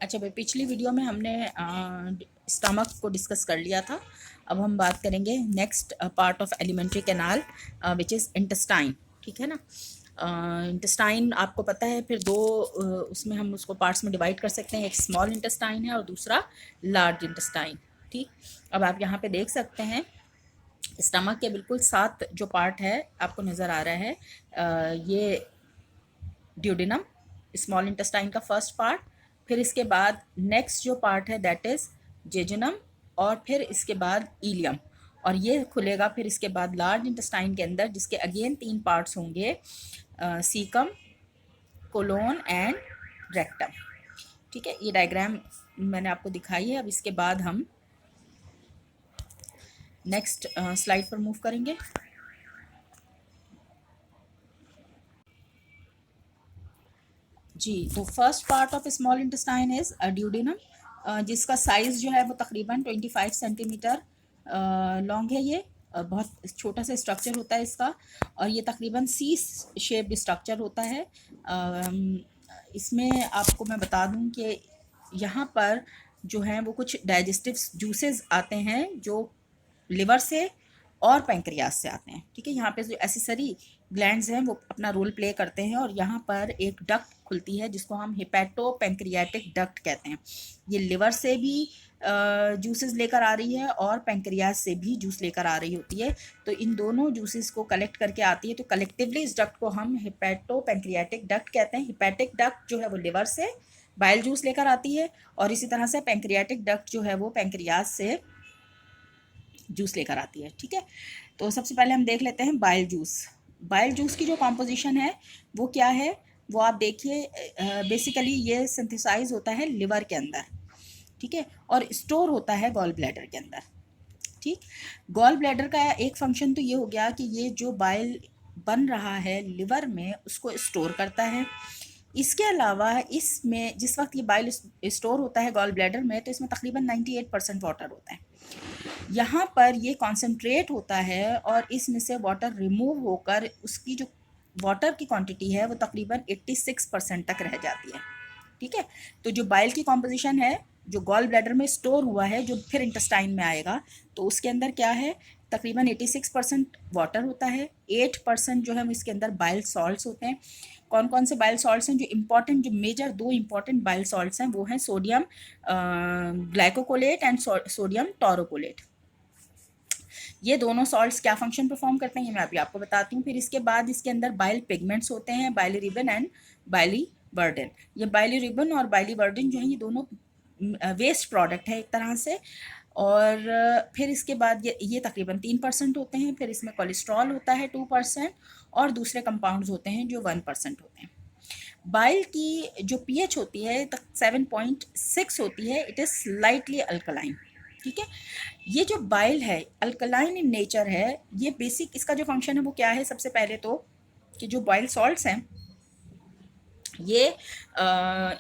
अच्छा भाई, पिछली वीडियो में हमने स्टमक को डिस्कस कर लिया था। अब हम बात करेंगे next part of alimentary canal which is intestine. ठीक है ना। इंटेस्टाइन आपको पता है, फिर दो उसमें हम उसको पार्ट्स में डिवाइड कर सकते हैं। एक स्मॉल इंटेस्टाइन है और दूसरा लार्ज इंटेस्टाइन। ठीक। अब आप यहाँ पे देख सकते हैं स्टमक के बिल्कुल साथ जो पार्ट है आपको नज़र आ रहा है, ये ड्यूडेनम, स्मॉल इंटेस्टाइन का फर्स्ट पार्ट। फिर इसके बाद नेक्स्ट जो पार्ट है दैट इज़ जेजुनम, और फिर इसके बाद इलियम। और ये खुलेगा फिर इसके बाद लार्ज इंटेस्टाइन के अंदर, जिसके अगेन तीन पार्ट्स होंगे, सीकम, कोलोन एंड रेक्टम। ठीक है, ये डायग्राम मैंने आपको दिखाई है। अब इसके बाद हम नेक्स्ट स्लाइड पर मूव करेंगे। जी, तो first part of small intestine is duodenum, जिसका साइज़ जो है वो तकरीबन 25 सेंटीमीटर लॉन्ग है। ये बहुत छोटा सा स्ट्रक्चर होता है इसका, और ये तकरीबन सी शेप्ड स्ट्रक्चर होता है। इसमें आपको मैं बता दूं कि यहाँ पर जो है वो कुछ डाइजेस्टिव जूसेस आते हैं जो लिवर से और पैंक्रियाज से आते हैं। ठीक है, यहाँ पे जो एसेसरी ग्लैंड्स हैं वो अपना रोल प्ले करते हैं, और यहाँ पर एक डक्ट खुलती है जिसको हम हिपैटो पैंक्रियाटिक डक्ट कहते हैं। ये लिवर से भी जूसेस लेकर आ रही है और पैंक्रियाज से भी जूस लेकर आ रही होती है। तो इन दोनों जूसेस को कलेक्ट करके आती है, तो कलेक्टिवली इस डक्ट को हम हिपैटो पैंक्रियाटिक डक्ट कहते हैं। हिपैटिक डक्ट जो है वो लिवर से बाइल जूस लेकर आती है, और इसी तरह से पैंक्रियाटिक डक्ट जो है वो पैंक्रियाज से जूस लेकर आती है। ठीक है, तो सबसे पहले हम देख लेते हैं बाइल जूस। बाइल जूस की जो कॉम्पोजिशन है वो क्या है, वो आप देखिए। बेसिकली ये सिंथेसाइज होता है लिवर के अंदर, ठीक है, और स्टोर होता है गॉल ब्लैडर के अंदर। ठीक, गॉल ब्लैडर का एक फंक्शन तो ये हो गया कि ये जो बाइल बन रहा है लिवर में उसको स्टोर करता है। इसके अलावा इसमें जिस वक्त ये बाइल स्टोर होता है गॉल ब्लैडर में, तो इसमें तकरीबन 98% वाटर होता है। यहाँ पर ये कॉन्सेंट्रेट होता है और इसमें से वाटर रिमूव होकर उसकी जो वाटर की क्वांटिटी है वो तकरीबन 86% तक रह जाती है। ठीक है, तो जो बाइल की कॉम्पोजिशन है जो गॉल ब्लैडर में स्टोर हुआ है जो फिर इंटेस्टाइन में आएगा, तो उसके अंदर क्या है, तकरीबन 86% वाटर होता है। 8% जो है इसके अंदर बाइल सॉल्ट्स होते हैं। कौन कौन से बाइल सॉल्ट्स हैं जो इम्पॉर्टेंट, जो मेजर दो इम्पॉर्टेंट बाइल सॉल्ट्स हैं वो हैं सोडियम ग्लाइकोकोलेट एंड सोडियम टोरोकोलेट। ये दोनों सॉल्ट्स क्या फंक्शन परफॉर्म करते हैं ये मैं अभी आपको बताती हूँ। फिर इसके बाद इसके अंदर बाइल पिगमेंट्स होते हैं, बाइलिरुबिन एंड बाइलिवर्डिन। ये बाइलिरुबिन और बाइलिवर्डिन जो है ये दोनों वेस्ट प्रोडक्ट है एक तरह से। और फिर इसके बाद ये तकरीबन 3% होते हैं। फिर इसमें कोलेस्ट्रॉल होता है 2%, और दूसरे कंपाउंड्स होते हैं जो 1% होते हैं। बाइल की जो पीएच होती है 7.6 होती है। It is slightly alkaline. ठीक है, ये जो बाइल है अल्कलाइन इन नेचर है। ये बेसिक इसका जो फंक्शन है वो क्या है, सबसे पहले तो कि जो बाइल सॉल्ट्स हैं ये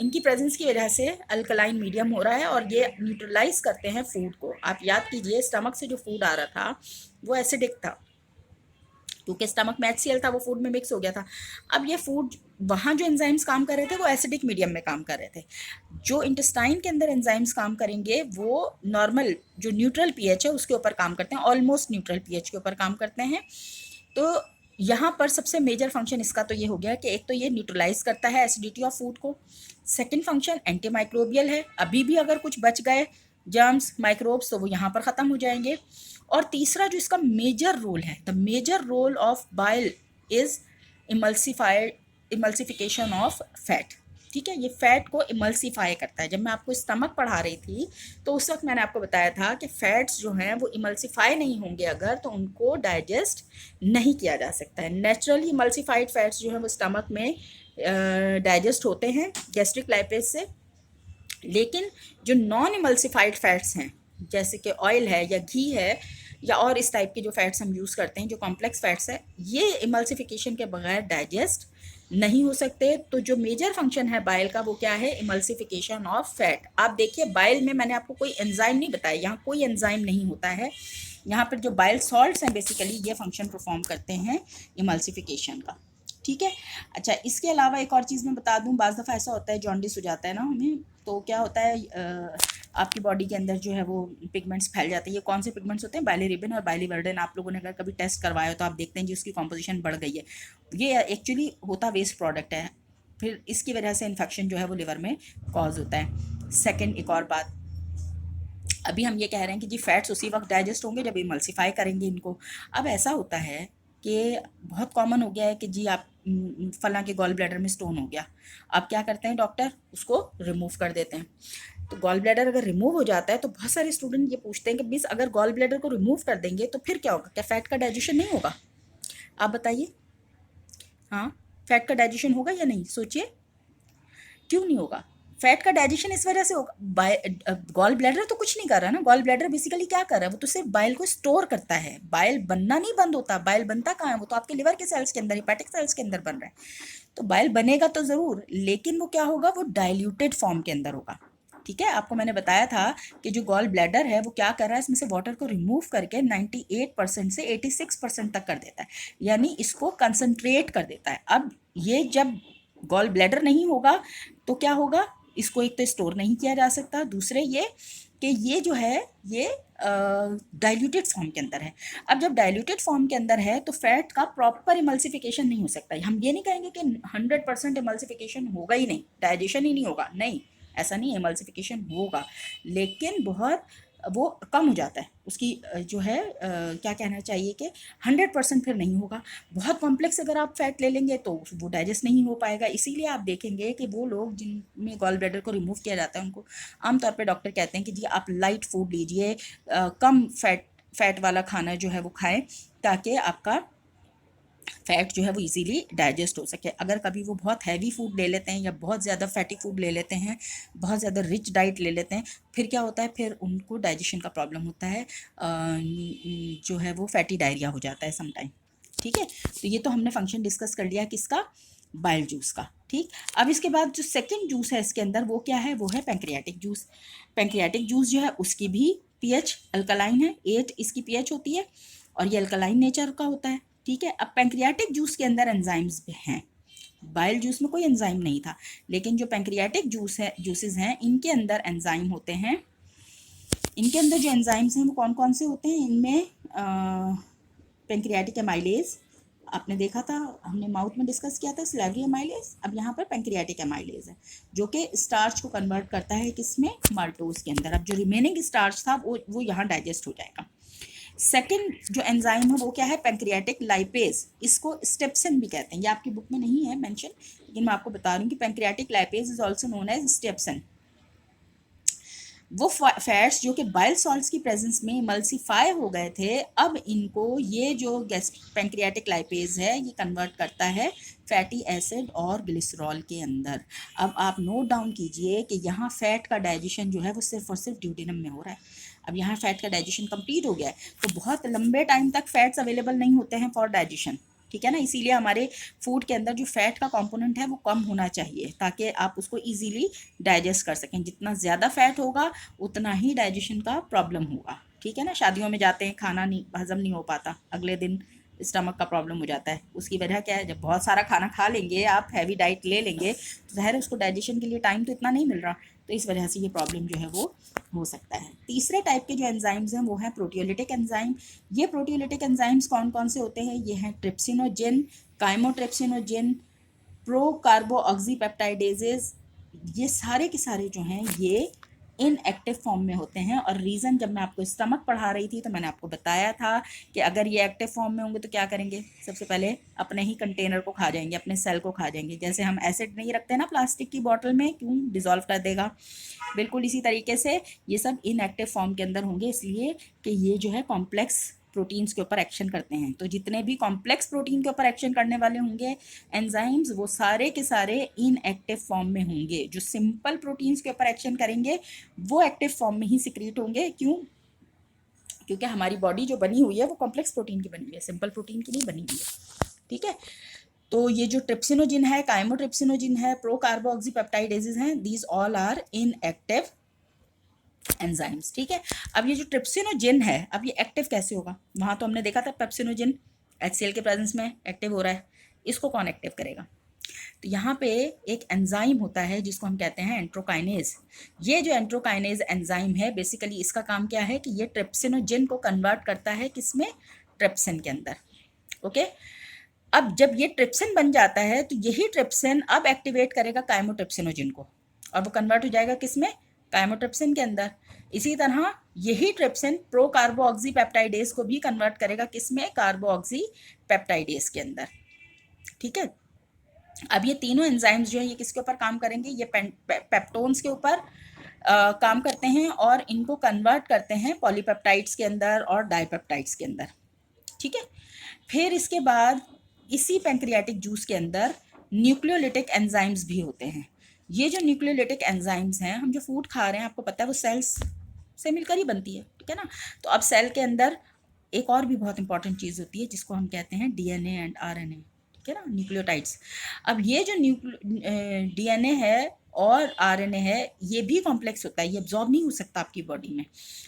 इनकी प्रेजेंस की वजह से अल्कलाइन मीडियम हो रहा है और ये न्यूट्रलाइज करते हैं फूड को। आप याद कीजिए स्टमक से जो फूड आ रहा था वो एसिडिक था, क्योंकि स्टमक में HCl था, वो फूड में मिक्स हो गया था। अब ये फूड वहाँ जो एंजाइम्स काम कर रहे थे वो एसिडिक मीडियम में काम कर रहे थे। जो इंटेस्टाइन के अंदर एंजाइम्स काम करेंगे वो नॉर्मल जो न्यूट्रल पीएच है उसके ऊपर काम करते हैं, ऑलमोस्ट न्यूट्रल पीएच के ऊपर काम करते हैं। तो यहाँ पर सबसे मेजर फंक्शन इसका तो ये हो गया कि एक तो ये न्यूट्रलाइज करता है एसिडिटी ऑफ फूड को। सेकेंड फंक्शन एंटी माइक्रोबियल है, अभी भी अगर कुछ बच गए जर्म्स माइक्रोब्स तो वो यहाँ पर ख़त्म हो जाएंगे। और तीसरा जो इसका मेजर रोल है, the major role of bile is emulsification of fat. ठीक है, ये फैट को इमल्सीफाई करता है। जब मैं आपको स्टमक पढ़ा रही थी तो उस वक्त मैंने आपको बताया था कि फैट्स जो हैं वो इमल्सीफाई नहीं होंगे अगर, तो उनको डाइजेस्ट नहीं किया जा सकता है। नेचुरली इमल्सीफाइड फैट्स जो हैं वो स्टमक में डाइजेस्ट होते हैं गैस्ट्रिक लाइपेज से। लेकिन जो नॉन इमल्सिफाइड फैट्स हैं जैसे कि ऑयल है या घी है या और इस टाइप के जो फैट्स हम यूज़ करते हैं जो कॉम्प्लेक्स फैट्स है, ये इमल्सिफिकेशन के बगैर डाइजेस्ट नहीं हो सकते। तो जो मेजर फंक्शन है बाइल का वो क्या है, इमल्सिफिकेशन ऑफ फैट। आप देखिए बाइल में मैंने आपको कोई एंजाइम नहीं बताया, यहाँ कोई एंजाइम नहीं होता है। यहाँ पर जो बाइल सॉल्ट्स हैं बेसिकली ये फंक्शन परफॉर्म करते हैं इमल्सिफिकेशन का। ठीक है। अच्छा, इसके अलावा एक और चीज़ मैं बता दूं, बाज़ दफ़ा ऐसा होता है जॉन्डिस हो जाता है ना हमें, तो क्या होता है आपकी बॉडी के अंदर जो है वो पिगमेंट्स फैल जाते हैं। ये कौन से पिगमेंट्स होते हैं? बाइलिरुबिन और बाइलिवर्डेन। आप लोगों ने अगर कभी टेस्ट करवाया हो तो आप देखते हैं जी उसकी कॉम्पोजिशन बढ़ गई है। ये एक्चुअली होता वेस्ट प्रोडक्ट है, फिर इसकी वजह से इन्फेक्शन जो है वो लिवर में कॉज होता है। सेकेंड, एक और बात, अभी हम ये कह रहे हैं कि जी फैट्स उसी वक्त डाइजेस्ट होंगे जब इमल्सिफाई करेंगे इनको। अब ऐसा होता है कि बहुत कॉमन हो गया है कि जी आप फलां के गॉल ब्लैडर में स्टोन हो गया। अब क्या करते हैं डॉक्टर? उसको रिमूव कर देते हैं। तो गॉल ब्लैडर अगर रिमूव हो जाता है तो बहुत सारे स्टूडेंट ये पूछते हैं कि मिस अगर गॉल ब्लैडर को रिमूव कर देंगे तो फिर क्या होगा? क्या फैट का डाइजेशन नहीं होगा? आप बताइए। हाँ, फैट का डाइजेशन होगा या नहीं? सोचिए, क्यों नहीं होगा? फैट का डाइजेशन इस वजह से होगा, गॉल ब्लैडर तो कुछ नहीं कर रहा ना। गॉल ब्लैडर बेसिकली क्या कर रहा है? वो तो सिर्फ बाइल को स्टोर करता है। बाइल बनना नहीं बंद होता। बाइल बनता कहाँ है? वो तो आपके लिवर के सेल्स के अंदर, हिपैटिक सेल्स के अंदर बन रहा है। तो बाइल बनेगा तो ज़रूर, लेकिन वो क्या होगा? वो डाइल्यूटेड फॉर्म के अंदर होगा। ठीक है, आपको मैंने बताया था कि जो गॉल ब्लैडर है वो क्या कर रहा है, इसमें से वाटर को रिमूव करके 98% से 86% तक कर देता है, यानी इसको कंसंट्रेट कर देता है। अब ये जब गॉल ब्लैडर नहीं होगा तो क्या होगा? इसको एक तो स्टोर नहीं किया जा सकता, दूसरे ये कि ये जो है ये डाइल्यूटेड फॉर्म के अंदर है। अब जब डाइल्यूटेड फॉर्म के अंदर है तो फैट का प्रॉपर इमल्सिफिकेशन नहीं हो सकता। हम ये नहीं कहेंगे कि 100% इमल्सिफिकेशन होगा ही नहीं, डाइजेशन ही नहीं होगा, नहीं, ऐसा नहीं है। इमल्सिफिकेशन होगा लेकिन बहुत वो कम हो जाता है उसकी जो है क्या कहना चाहिए कि 100% फिर नहीं होगा। बहुत कॉम्प्लेक्स अगर आप फैट ले लेंगे तो वो डाइजेस्ट नहीं हो पाएगा। इसीलिए आप देखेंगे कि वो लोग जिनमें गॉल ब्लैडर को रिमूव किया जाता है उनको आमतौर पे डॉक्टर कहते हैं कि जी आप लाइट फूड लीजिए, कम फैट वाला खाना जो है वो खाएं ताकि आपका फैट जो है वो इजीली डाइजेस्ट हो सके। अगर कभी वो बहुत हैवी फूड ले लेते हैं या बहुत ज़्यादा फैटी फूड ले लेते हैं, बहुत ज़्यादा रिच डाइट ले लेते हैं, फिर क्या होता है? फिर उनको डाइजेशन का प्रॉब्लम होता है, जो है वो फैटी डायरिया हो जाता है समटाइम। ठीक है, तो ये तो हमने फंक्शन डिस्कस कर लिया किसका? बाइल जूस का। ठीक, अब इसके बाद जो सेकेंड जूस है इसके अंदर वो क्या है? वो है पैंक्रियाटिक जूस। पैंक्रियाटिक जूस जो है उसकी भी पीएच अल्कलाइन है, 8 इसकी पीएच होती है और ये अल्कलाइन नेचर का होता है। ठीक है, अब पैंक्रियाटिक जूस के अंदर एंजाइम्स भी हैं। बाइल जूस में कोई एंजाइम नहीं था, लेकिन जो पैंक्रियाटिक जूसेस हैं इनके अंदर एंजाइम होते हैं। इनके अंदर जो एंजाइम्स हैं वो कौन कौन से होते हैं? इनमें पैंक्रियाटिक एमाइलेज, आपने देखा था, हमने माउथ में डिस्कस किया था सैलिवरी एमाइलेज। अब यहाँ पर पैंक्रियाटिक एमाइलेज है जो कि स्टार्च को कन्वर्ट करता है किसमें? माल्टोज के अंदर। अब जो रिमेनिंग स्टार्च था वो यहाँ डाइजेस्ट हो जाएगा। सेकेंड जो एंजाइम है वो क्या है? Pancreatic lipase. इसको स्टेप्सिन भी कहते हैं, ये आपकी बुक में नहीं है मेंशन, लेकिन मैं आपको बता रही हूँ कि pancreatic lipase is also known as steapsin. वो फैट्स जो कि बाइल सॉल्ट्स की प्रेजेंस में इमल्सिफाई हो गए थे, अब इनको ये जो पैंक्रियाटिक लाइपेज है ये कन्वर्ट करता है फैटी एसिड और ग्लिसरॉल के अंदर। अब आप नोट डाउन कीजिए कि यहाँ फैट का डाइजेशन जो है वो सिर्फ और सिर्फ ड्यूडेनम में हो रहा है। अब यहाँ फैट का डाइजेशन कंप्लीट हो गया है तो बहुत लंबे टाइम तक फैट्स अवेलेबल नहीं होते हैं फॉर डाइजेशन। ठीक है ना, इसीलिए हमारे फूड के अंदर जो फैट का कंपोनेंट है वो कम होना चाहिए ताकि आप उसको इजीली डाइजेस्ट कर सकें। जितना ज़्यादा फैट होगा उतना ही डाइजेशन का प्रॉब्लम होगा। ठीक है ना, शादियों में जाते हैं, खाना नहीं हजम नहीं हो पाता, अगले दिन स्टमक का प्रॉब्लम हो जाता है। उसकी वजह क्या है? जब बहुत सारा खाना खा लेंगे, आप हैवी डाइट ले लेंगे तो ज़ाहिर है उसको डाइजेशन के लिए टाइम तो इतना नहीं मिल रहा, तो इस वजह से ये प्रॉब्लम जो है वो हो सकता है। तीसरे टाइप के जो एंजाइम्स हैं वो हैं प्रोटियोलिटिक एंजाइम। ये प्रोटियोलिटिक एंजाइम्स कौन कौन से होते हैं? ये हैं ट्रिप्सिनोजिन, काइमोट्रिप्सिनोजिन, प्रो कार्बो ऑक्सीपेप्टाइडेजेस। ये सारे के सारे जो हैं ये इनएक्टिव फॉर्म में होते हैं। और रीज़न, जब मैं आपको स्टमक पढ़ा रही थी तो मैंने आपको बताया था कि अगर ये एक्टिव फॉर्म में होंगे तो क्या करेंगे? सबसे पहले अपने ही कंटेनर को खा जाएंगे, अपने सेल को खा जाएंगे। जैसे हम एसिड नहीं रखते ना प्लास्टिक की बॉटल में, क्यों? डिज़ोल्व कर देगा। बिल्कुल इसी तरीके से ये सब इनएक्टिव फॉर्म के अंदर होंगे, इसलिए कि ये जो है कॉम्प्लेक्स प्रोटीन्स के ऊपर एक्शन करते हैं। तो जितने भी कॉम्प्लेक्स प्रोटीन के ऊपर एक्शन करने वाले होंगे एंजाइम्स, वो सारे के सारे इनएक्टिव फॉर्म में होंगे। जो सिंपल प्रोटीन्स के ऊपर एक्शन करेंगे वो एक्टिव फॉर्म में ही सिक्रीट होंगे। क्यों? क्योंकि हमारी बॉडी जो बनी हुई है वो कॉम्प्लेक्स प्रोटीन की बनी हुई है, सिंपल प्रोटीन की नहीं बनी हुई है। ठीक है, तो ये जो ट्रिप्सिनोजिन है, काइमोट्रिप्सिनोजिन है, प्रो कार्बो ऑक्सीपेप्टाइडेजेस हैं, these all are inactive enzymes. ठीक है, अब ये जो ट्रिप्सिनोजिन है, अब ये एक्टिव कैसे होगा? वहाँ तो हमने देखा था पेप्सिनोजिन HCl के प्रेजेंस में एक्टिव हो रहा है, इसको कौन एक्टिव करेगा? तो यहाँ पे एक एंजाइम होता है जिसको हम कहते हैं एंट्रोकाइनेज। ये जो एंट्रोकाइनेज एंजाइम है, बेसिकली इसका काम क्या है कि ये ट्रिप्सिनोजिन को कन्वर्ट करता है किसमें? ट्रिप्सिन के अंदर। ओके, अब जब ये ट्रिप्सिन बन जाता है तो यही ट्रिप्सिन अब एक्टिवेट करेगा काइमोट्रिप्सिनोजिन को, और वो कन्वर्ट हो जाएगा किसमें? काइमोट्रिप्सिन के अंदर। इसी तरह यही ट्रिप्सिन प्रो कार्बोऑक्सी पेप्टाइडेज को भी कन्वर्ट करेगा किसमें? कार्बोऑक्सी पेप्टाइडेज के अंदर। ठीक है, अब ये तीनों एंजाइम्स जो है ये किसके ऊपर काम करेंगे? ये पेप्टोन्स के ऊपर काम करते हैं और इनको कन्वर्ट करते हैं पॉलीपेप्टाइड्स के अंदर और डाइपेप्टाइड्स के अंदर। ठीक है, फिर इसके बाद इसी पैंक्रियाटिक जूस के अंदर न्यूक्लियोलिटिक एंजाइम्स भी होते हैं। ये जो न्यूक्लियोलिटिक एंजाइम्स हैं, हम जो फूड खा रहे हैं आपको पता है वो सेल्स से मिलकर ही बनती है, ठीक है ना। तो अब सेल के अंदर एक और भी बहुत इंपॉर्टेंट चीज़ होती है जिसको हम कहते हैं डीएनए एंड आरएनए, ठीक है ना, न्यूक्लियोटाइड्स। अब ये जो डीएनए है और आरएनए है ये भी कॉम्प्लेक्स होता है, ये एब्जॉर्ब नहीं हो सकता आपकी बॉडी में,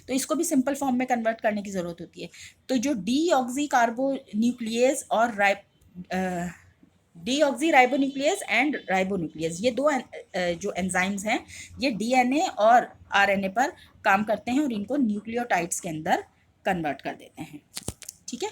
तो इसको भी सिंपल फॉर्म में कन्वर्ट करने की ज़रूरत होती है। तो जो डीऑक्सी कार्बोन्यूक्लियेज और डीऑक्सी राइबोन्यूक्लियेज एंड राइबोन्यूक्लियेज, ये दो जो एंजाइम्स हैं ये डीएनए और आरएनए पर काम करते हैं और इनको न्यूक्लियोटाइड्स के अंदर कन्वर्ट कर देते हैं। ठीक है।